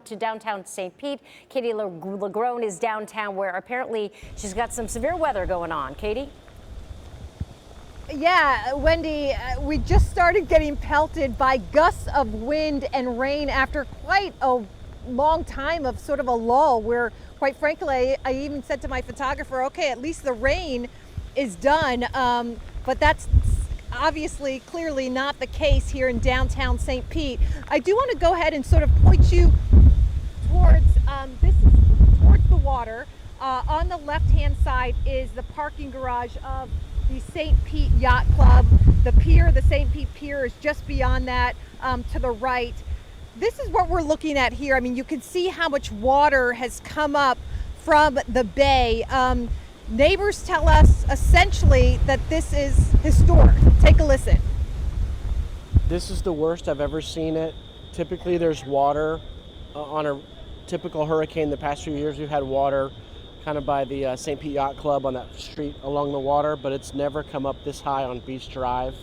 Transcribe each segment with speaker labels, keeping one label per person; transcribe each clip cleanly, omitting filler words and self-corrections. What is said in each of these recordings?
Speaker 1: to downtown St. Pete. Katie LaGrone is downtown, where apparently she's got some severe weather going on. Katie?
Speaker 2: Yeah, Wendy, we just started getting pelted by gusts of wind and rain after quite a long time of sort of a lull where, quite frankly, I even said to my photographer, okay, at least the rain is done. But that's obviously clearly not the case here in downtown St. Pete. I do want to go ahead and sort of point you towards, this is towards the water. On the left-hand side is the parking garage of the St. Pete Yacht Club. The pier, the St. Pete Pier, is just beyond that to the right. This is what we're looking at here. I mean, you can see how much water has come up from the bay. Neighbors tell us essentially that this is historic. Take a listen.
Speaker 3: This is the worst I've ever seen it. Typically there's water on a typical hurricane. The past few years we've had water kind of by the St. Pete Yacht Club on that street along the water, but it's never come up this high on Beach Drive.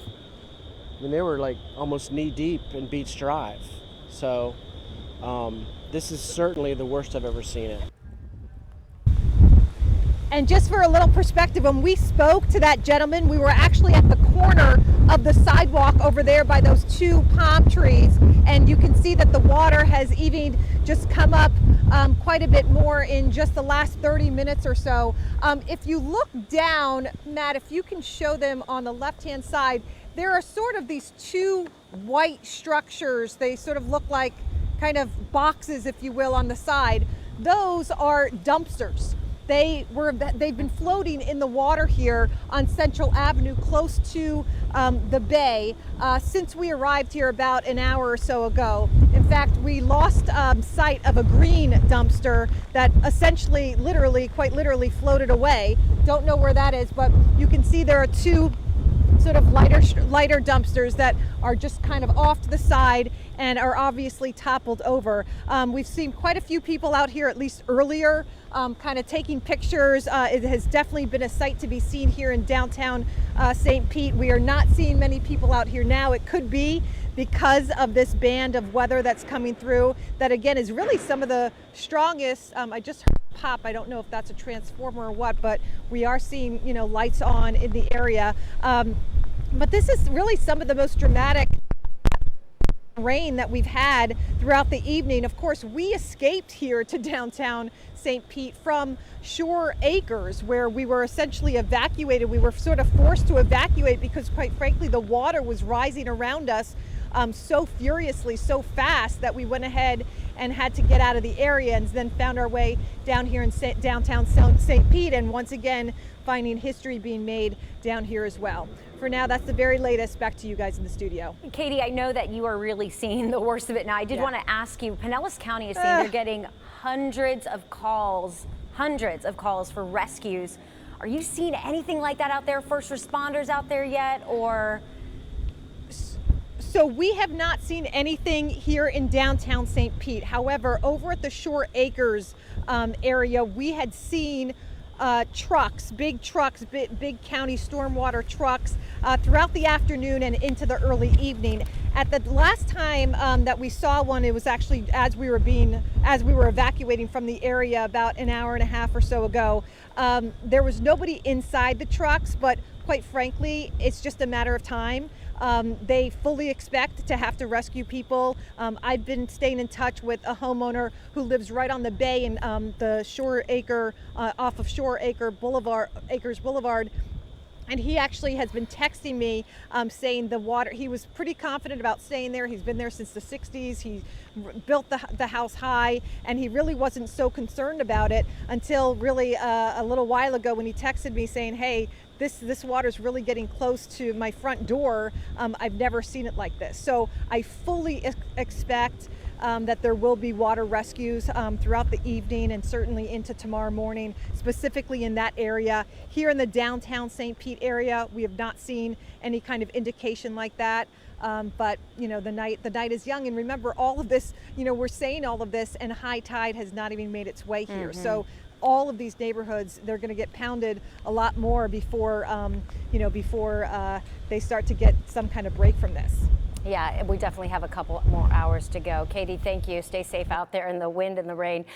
Speaker 3: I mean, they were like almost knee deep in Beach Drive. So this is certainly the worst I've ever seen it.
Speaker 2: And just for a little perspective, when we spoke to that gentleman, we were actually at the corner of the sidewalk over there by those two palm trees. And you can see that the water has even just come up quite a bit more in just the last 30 minutes or so. If you look down, Matt, if you can show them on the left-hand side, there are sort of these two white structures. They sort of look like kind of boxes, if you will, on the side. Those are dumpsters. They've been floating in the water here on Central Avenue, close to the bay, since we arrived here about an hour or so ago. In fact, we lost sight of a green dumpster that essentially, quite literally floated away. Don't know where that is, but you can see there are two sort of lighter dumpsters that are just kind of off to the side and are obviously toppled over. We've seen quite a few people out here, at least earlier, kind of taking pictures. It has definitely been a sight to be seen here in downtown St. Pete. We are not seeing many people out here now. It could be because of this band of weather that's coming through that, again, is really some of the strongest. I just heard a pop. I don't know if that's a transformer or what, but we are seeing, lights on in the area. But this is really some of the most dramatic rain that we've had throughout the evening. Of course, we escaped here to downtown St. Pete from Shore Acres, where we were essentially evacuated. We were sort of forced to evacuate because, quite frankly, the water was rising around us so furiously, so fast, that we went ahead and had to get out of the area, and then found our way down here in downtown St. Pete, and once again finding history being made down here as well. For now, that's the very latest. Back to you guys in the studio.
Speaker 1: Katie, I know that you are really seeing the worst of it now. I did want to ask you, Pinellas County is saying they're getting hundreds of calls for rescues. Are you seeing anything like that out there? First responders out there yet, or?
Speaker 2: So we have not seen anything here in downtown St. Pete. However, over at the Shore Acres area, we had seen trucks, big county stormwater trucks throughout the afternoon and into the early evening. At the last time that we saw one, it was actually as we were evacuating from the area about an hour and a half or so ago. There was nobody inside the trucks, but quite frankly, it's just a matter of time. They fully expect to have to rescue people. I've been staying in touch with a homeowner who lives right on the bay in the Shore Acre, off of Shore Acres Boulevard. And he actually has been texting me saying the water, he was pretty confident about staying there. He's been there since the 60s. He built the house high, and he really wasn't so concerned about it until really a little while ago when he texted me saying, hey, this water's really getting close to my front door. I've never seen it like this. So I fully expect that there will be water rescues throughout the evening and certainly into tomorrow morning, specifically in that area. Here in the downtown St. Pete area, we have not seen any kind of indication like that. But the night is young, and remember, all of this, we're saying all of this, and high tide has not even made its way here. So all of these neighborhoods, they're going to get pounded a lot more before they start to get some kind of break from this.
Speaker 1: Yeah, we definitely have a couple more hours to go. Katie, thank you. Stay safe out there in the wind and the rain.